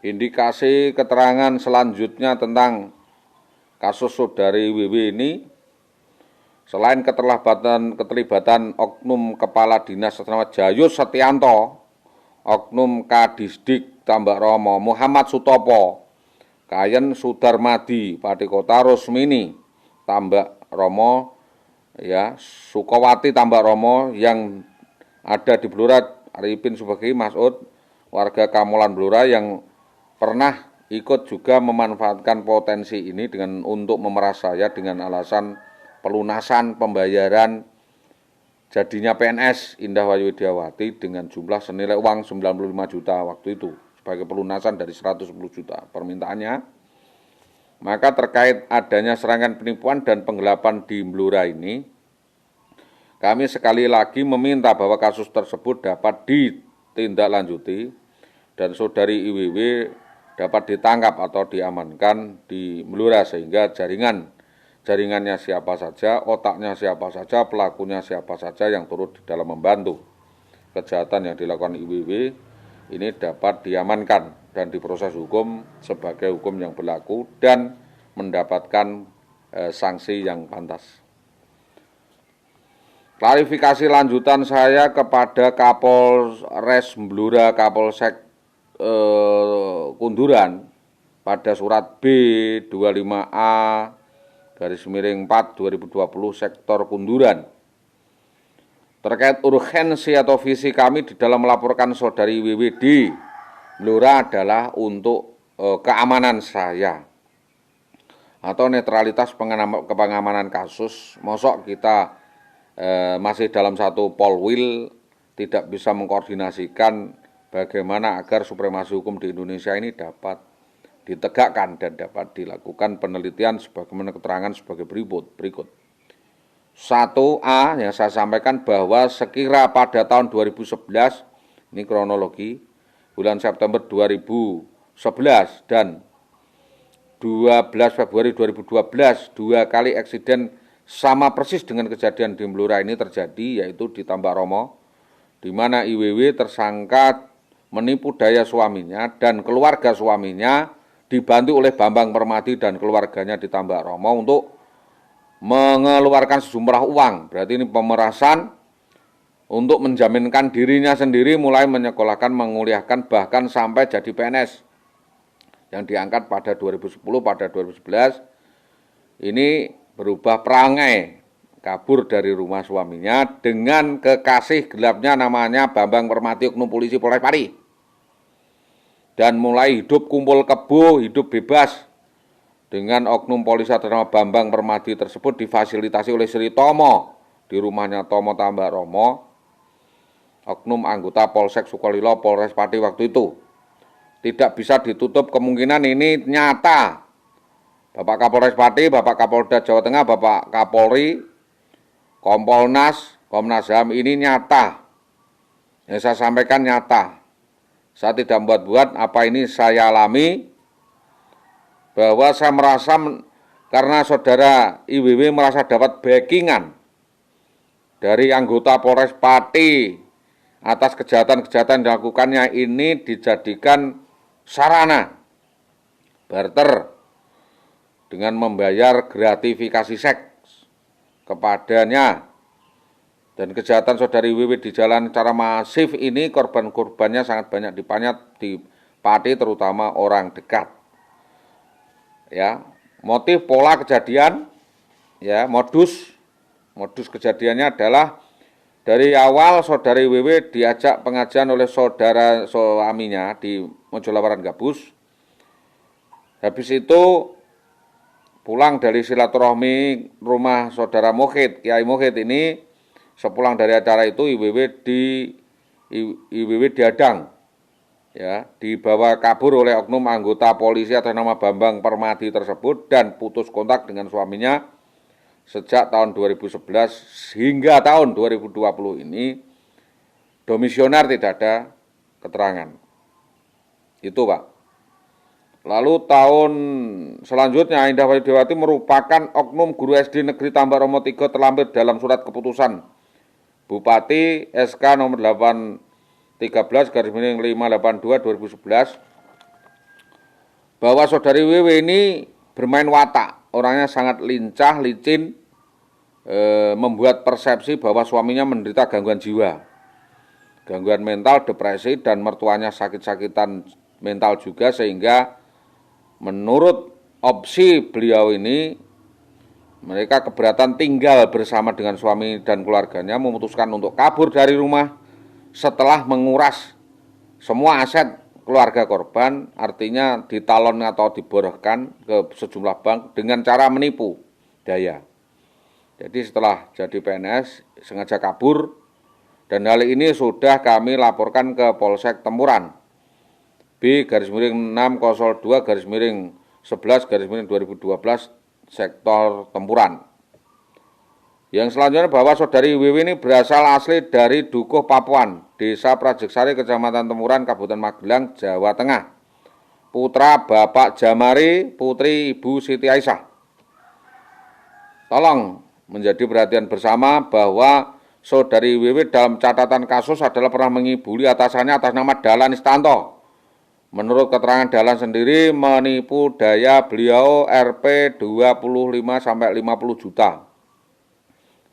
Indikasi keterangan selanjutnya tentang kasus saudari WW ini, selain keterlibatan oknum Kepala Dinas Asrama Jayus Setianto, oknum Kadisdik Tambak Romo Muhammad Sutopo, Kayen Sudarmadi Patikota Rusmini Tambak Romo, ya, Sukowati Tambak Romo yang ada di Blora, Arifin Subagi Masud, warga Kamolan Blora yang pernah ikut juga memanfaatkan potensi ini untuk memeras saya dengan alasan pelunasan pembayaran jadinya PNS Indah Wayu Widiawati dengan jumlah senilai uang 95 juta waktu itu sebagai pelunasan dari 110 juta permintaannya. Maka terkait adanya serangan penipuan dan penggelapan di Blora ini, kami sekali lagi meminta bahwa kasus tersebut dapat ditindaklanjuti dan saudari IWW dapat ditangkap atau diamankan di Blora sehingga jaringannya siapa saja, otaknya siapa saja, pelakunya siapa saja yang turut di dalam membantu kejahatan yang dilakukan IWW ini dapat diamankan dan diproses hukum sebagai hukum yang berlaku dan mendapatkan sanksi yang pantas. Klarifikasi lanjutan saya kepada Kapolres Blora, Kapolsek Kunduran pada surat B25A/4 2020 sektor Kunduran terkait urgensi atau visi kami di dalam melaporkan saudari WW di Blora adalah untuk keamanan saya atau netralitas pengamanan kasus. Mosok kita masih dalam satu polwil tidak bisa mengkoordinasikan bagaimana agar supremasi hukum di Indonesia ini dapat ditegakkan dan dapat dilakukan penelitian sebagaimana keterangan sebagai berikut. 1A yang saya sampaikan bahwa sekira pada tahun 2011, ini kronologi, bulan September 2011 dan 12 Februari 2012, 2 kali eksiden sama persis dengan kejadian di Blora ini terjadi, yaitu di Tambak Romo, di mana IWW tersangka menipu daya suaminya dan keluarga suaminya dibantu oleh Bambang Permadi dan keluarganya di Tambak Romo untuk mengeluarkan sejumlah uang. Berarti ini pemerasan untuk menjaminkan dirinya sendiri, mulai menyekolahkan, menguliahkan, bahkan sampai jadi PNS yang diangkat pada 2010, pada 2011. Ini berubah perangai, kabur dari rumah suaminya dengan kekasih gelapnya namanya Bambang Permati, oknum polisi Polres Pati. Dan mulai hidup kumpul kebo, hidup bebas dengan oknum polisi atas nama Bambang Permadi tersebut difasilitasi oleh Sri Tomo di rumahnya Tomo Tambak Romo, oknum anggota Polsek Sukolilo Polres Pati waktu itu. Tidak bisa ditutup kemungkinan ini nyata. Bapak Kapolres Pati, Bapak Kapolda Jawa Tengah, Bapak Kapolri, Kompolnas, Komnas HAM ini nyata. Yang saya sampaikan nyata. Saya tidak membuat-buat, apa ini saya alami, bahwa saya merasa karena saudara IWW merasa dapat backingan dari anggota Polres Pati atas kejahatan-kejahatan yang dilakukannya ini dijadikan sarana barter dengan membayar gratifikasi seks kepadanya. Dan kejahatan saudari WW di jalan secara masif ini korban-korbannya sangat banyak dipanyat di Pati, terutama orang dekat. Ya, motif pola kejadian, ya, modus kejadiannya adalah dari awal saudari WW diajak pengajian oleh saudara suaminya di Mojolawaran Gabus. Habis itu pulang dari silaturahmi rumah saudara Mukhid, Kiai Mukhid ini. Sepulang dari acara itu IWW dihadang, ya, dibawa kabur oleh oknum anggota polisi atas nama Bambang Permadi tersebut dan putus kontak dengan suaminya sejak tahun 2011 hingga tahun 2020 ini. Domisioner tidak ada keterangan. Itu, Pak. Lalu tahun selanjutnya Indah Wayu Widiawati merupakan oknum guru SD Negeri Tambak Romo 3 terlampir dalam surat keputusan Bupati SK nomor 813/582 2011 bahwa saudari WW ini bermain watak, orangnya sangat lincah, licin, membuat persepsi bahwa suaminya menderita gangguan jiwa, gangguan mental, depresi, dan mertuanya sakit-sakitan mental juga, sehingga menurut opsi beliau ini mereka keberatan tinggal bersama dengan suami dan keluarganya, memutuskan untuk kabur dari rumah setelah menguras semua aset keluarga korban, artinya ditalon atau diborahkan ke sejumlah bank dengan cara menipu daya. Jadi setelah jadi PNS sengaja kabur, dan hal ini sudah kami laporkan ke Polsek Tempuran B/602/11/2012 sektor Tempuran. Yang selanjutnya bahwa saudari WW ini berasal asli dari Dukuh Papuan, Desa Prajeksari, Kecamatan Tempuran, Kabupaten Magelang, Jawa Tengah. Putra Bapak Jamari, putri Ibu Siti Aisyah. Tolong menjadi perhatian bersama bahwa saudari WW dalam catatan kasus adalah pernah mengibuli atasannya atas nama Dahlan Istanto. Menurut keterangan Dahlan sendiri, menipu daya beliau Rp 25-50 juta.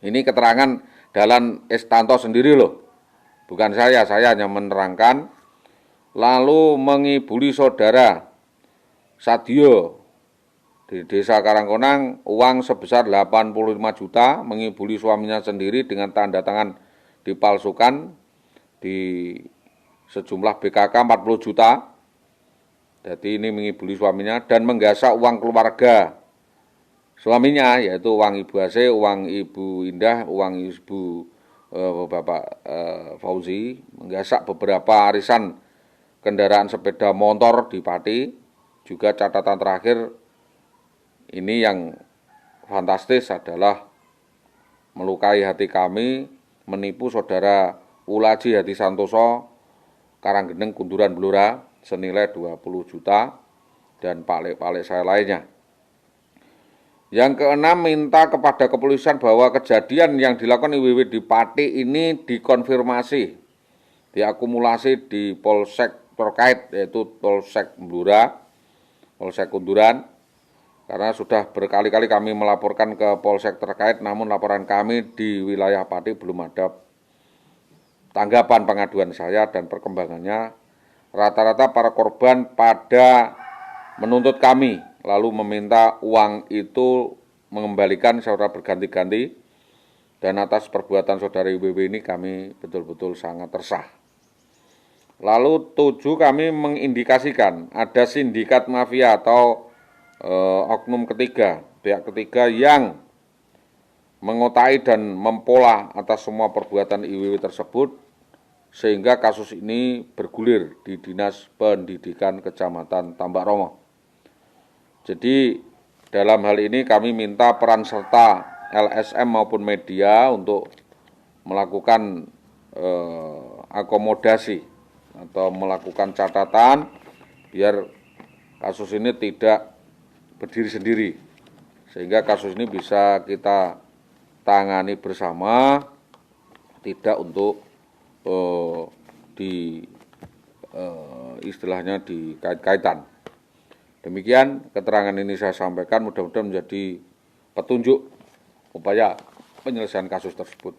Ini keterangan Dahlan Istanto sendiri loh, bukan saya hanya menerangkan. Lalu mengibuli saudara Sadio di Desa Karangkonang uang sebesar 85 juta, mengibuli suaminya sendiri dengan tanda tangan dipalsukan di sejumlah BKK 40 juta. Jadi ini mengibuli suaminya dan menggasak uang keluarga suaminya, yaitu uang Ibu Ase, uang Ibu Indah, uang Ibu Bapak Fauzi, menggasak beberapa arisan kendaraan sepeda motor di Pati. Juga catatan terakhir, ini yang fantastis adalah melukai hati kami, menipu saudara Ulaji Hadi Santoso, Karanggeneng, Kunduran, Blora, senilai 20 juta, dan palek-palek saya lainnya. Yang keenam, minta kepada kepolisian bahwa kejadian yang dilakukan IWW di Pati ini dikonfirmasi, diakumulasi di polsek terkait, yaitu Polsek Blora, Polsek Kunduran, karena sudah berkali-kali kami melaporkan ke polsek terkait, namun laporan kami di wilayah Pati belum ada tanggapan pengaduan saya dan perkembangannya. Rata-rata para korban pada menuntut kami, lalu meminta uang itu mengembalikan secara berganti-ganti, dan atas perbuatan saudari WW ini kami betul-betul sangat resah. Lalu 7, kami mengindikasikan ada sindikat mafia atau oknum ketiga, pihak ketiga yang mengotai dan mempola atas semua perbuatan IWW tersebut, sehingga kasus ini bergulir di Dinas Pendidikan Kecamatan Tambak Romo. Jadi dalam hal ini kami minta peran serta LSM maupun media untuk melakukan akomodasi atau melakukan catatan biar kasus ini tidak berdiri sendiri, sehingga kasus ini bisa kita tangani bersama, tidak untuk istilahnya dikait-kaitan. Demikian keterangan ini saya sampaikan, mudah-mudahan menjadi petunjuk upaya penyelesaian kasus tersebut.